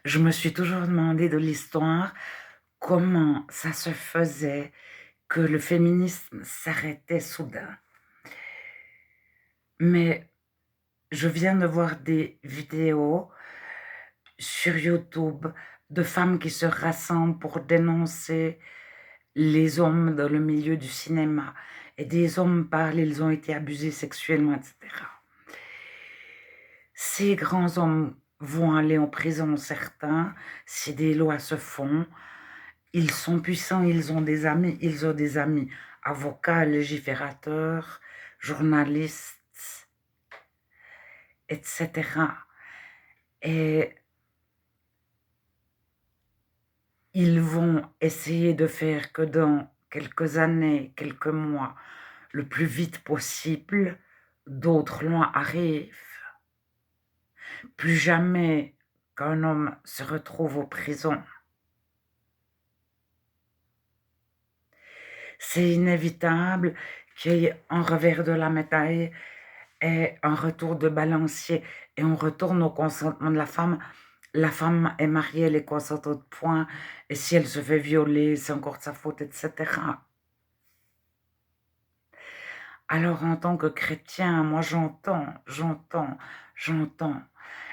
Je me suis toujours demandé de l'histoire comment ça se faisait que le féminisme s'arrêtait soudain. Mais je viens de voir des vidéos sur YouTube de femmes qui se rassemblent pour dénoncer les hommes dans le milieu du cinéma. Et des hommes parlent, ils ont été abusés sexuellement, etc. Ces grands hommes vont aller en prison, certains, si des lois se font. Ils sont puissants, ils ont des amis avocats, légiférateurs, journalistes, etc. Et ils vont essayer de faire que dans quelques années, quelques mois, le plus vite possible, d'autres lois arrivent. Plus jamais qu'un homme se retrouve en prison. C'est inévitable qu'il y ait un revers de la médaille et un retour de balancier. Et on retourne au consentement de la femme. La femme est mariée, elle est consentante de point. Et si elle se fait violer, c'est encore de sa faute, etc. Alors, en tant que chrétien, moi j'entends.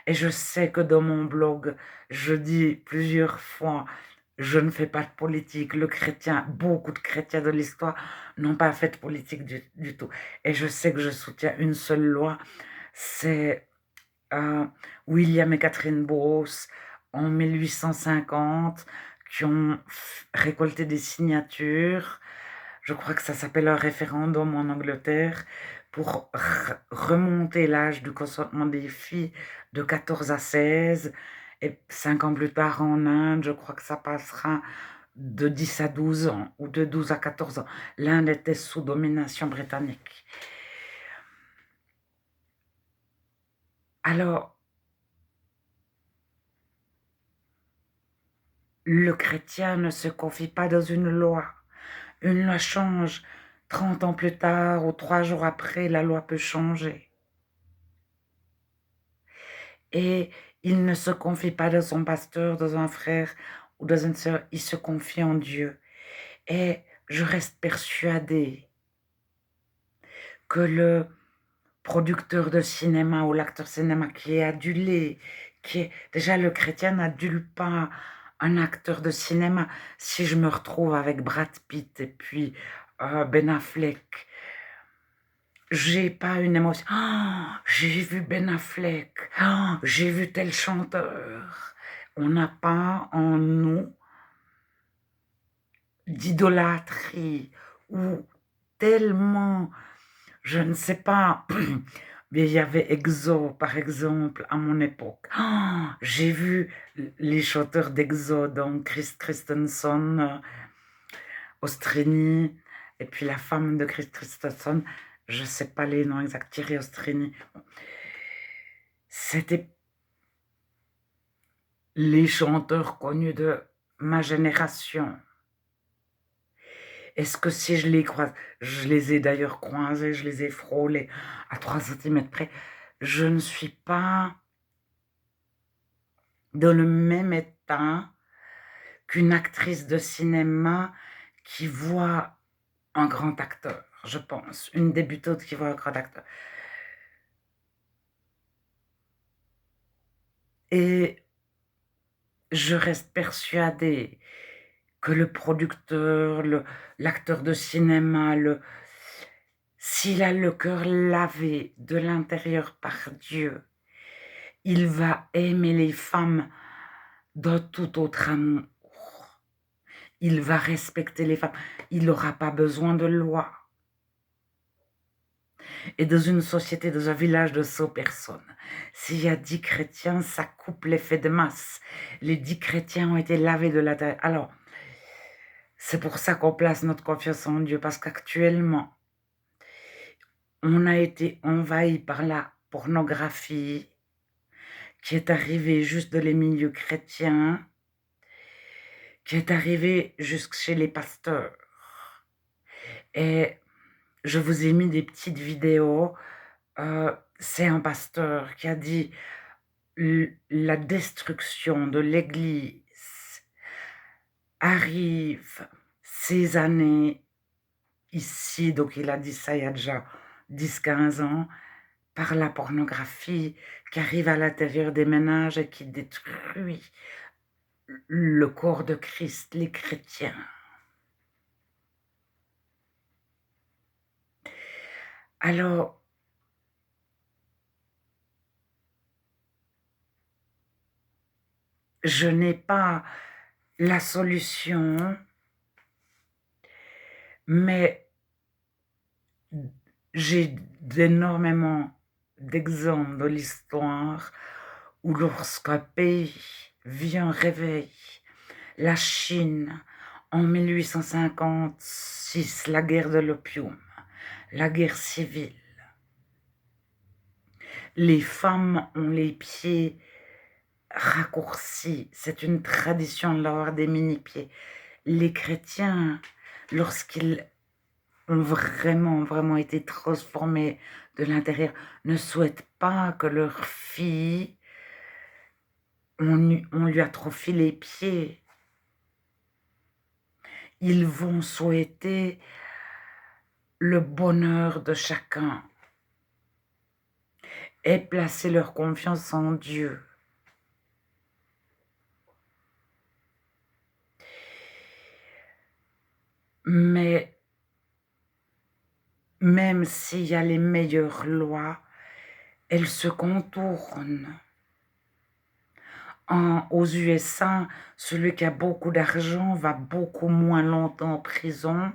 Et je sais que dans mon blog, je dis plusieurs fois, je ne fais pas de politique. Beaucoup de chrétiens de l'histoire n'ont pas fait de politique du tout. Et je sais que je soutiens une seule loi, c'est William et Catherine Bowes en 1850 qui ont récolté des signatures. Je crois que ça s'appelle un référendum en Angleterre pour remonter l'âge du consentement des filles de 14 à 16. Et 5 ans plus tard en Inde, je crois que ça passera de 10 à 12 ans ou de 12 à 14 ans. L'Inde était sous domination britannique. Alors, le chrétien ne se confie pas dans une loi. Une loi change. 30 ans plus tard ou 3 jours après, la loi peut changer. Et il ne se confie pas dans son pasteur, dans un frère ou dans une sœur, il se confie en Dieu. Et je reste persuadée que le producteur de cinéma ou l'acteur cinéma qui est adulé, déjà le chrétien n'adule pas un acteur de cinéma. Si je me retrouve avec Brad Pitt et puis Ben Affleck, j'ai pas une émotion. Oh, j'ai vu Ben Affleck. Oh, j'ai vu tel chanteur. On n'a pas en nous d'idolâtrie ou tellement, je ne sais pas, mais il y avait EXO par exemple à mon époque. Oh, j'ai vu les chanteurs d'EXO, donc Chris Christensen, Ostrini, et puis la femme de Chris Christensen, je ne sais pas les noms exacts, Thierry Ostrini. C'était les chanteurs connus de ma génération. Est-ce que si je les croise, je les ai d'ailleurs croisés, je les ai frôlés à 3 centimètres près, je ne suis pas dans le même état qu'une actrice de cinéma qui voit un grand acteur, je pense, une débutante qui voit un grand acteur. Et je reste persuadée que le producteur, l'acteur de cinéma, s'il a le cœur lavé de l'intérieur par Dieu, il va aimer les femmes d'un tout autre amour. Il va respecter les femmes. Il n'aura pas besoin de loi. Et dans une société, dans un village de 100 personnes, s'il y a 10 chrétiens, ça coupe l'effet de masse. Les 10 chrétiens ont été lavés de l'intérieur. Alors, c'est pour ça qu'on place notre confiance en Dieu, parce qu'actuellement, on a été envahi par la pornographie qui est arrivée juste dans les milieux chrétiens, qui est arrivée jusque chez les pasteurs. Et je vous ai mis des petites vidéos. C'est un pasteur qui a dit la destruction de l'Église arrive ces années ici, donc il a dit ça il y a déjà 10-15 ans, par la pornographie qui arrive à l'intérieur des ménages et qui détruit le corps de Christ, les chrétiens. Alors, je n'ai pas la solution, mais j'ai énormément d'exemples de l'histoire où lorsqu'un pays vit un réveil, la Chine, en 1856, la guerre de l'opium, la guerre civile, les femmes ont les pieds raccourcis, c'est une tradition d'avoir des mini-pieds. Les chrétiens, lorsqu'ils ont vraiment été transformés de l'intérieur, ne souhaitent pas que leur fille, on lui atrophie les pieds. Ils vont souhaiter le bonheur de chacun et placer leur confiance en Dieu. Mais même s'il y a les meilleures lois, elles se contournent. Aux USA, celui qui a beaucoup d'argent va beaucoup moins longtemps en prison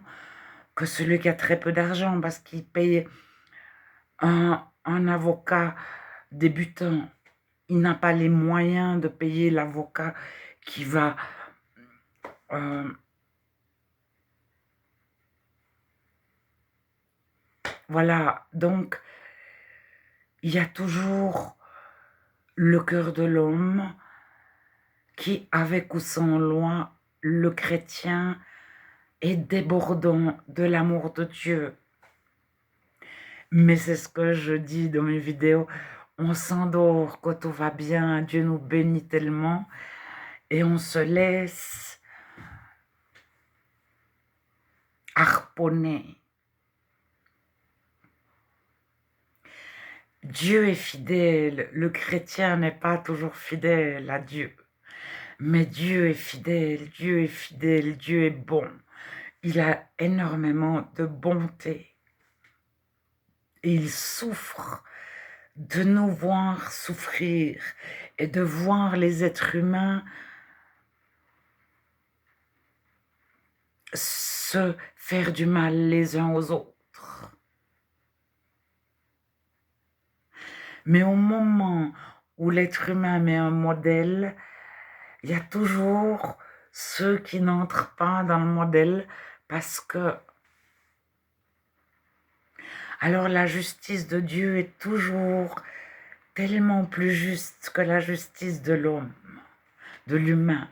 que celui qui a très peu d'argent parce qu'il paye un avocat débutant. Il n'a pas les moyens de payer l'avocat qui va voilà, donc il y a toujours le cœur de l'homme qui, avec ou sans loi, le chrétien est débordant de l'amour de Dieu. Mais c'est ce que je dis dans mes vidéos, on s'endort quand tout va bien, Dieu nous bénit tellement, et on se laisse harponner. Dieu est fidèle, le chrétien n'est pas toujours fidèle à Dieu. Mais Dieu est fidèle, Dieu est fidèle, Dieu est bon. Il a énormément de bonté. Et il souffre de nous voir souffrir et de voir les êtres humains se faire du mal les uns aux autres. Mais au moment où l'être humain met un modèle, il y a toujours ceux qui n'entrent pas dans le modèle parce que alors la justice de Dieu est toujours tellement plus juste que la justice de l'homme, de l'humain.